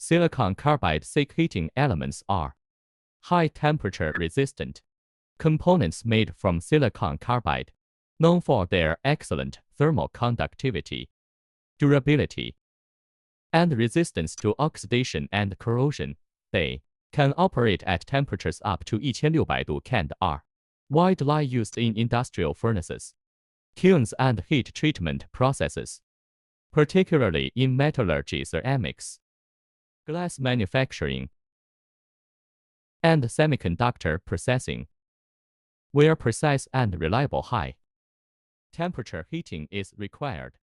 Silicon carbide SiC heating elements are high temperature resistant components made from silicon carbide, known for their excellent thermal conductivity, durability, and resistance to oxidation and corrosion. They can operate at temperatures up to 1600 度 C and are widely used in industrial furnaces, kilns, and heat treatment processes, particularly in metallurgy, ceramics, glass manufacturing, and semiconductor processing, where precise and reliable high temperature heating is required.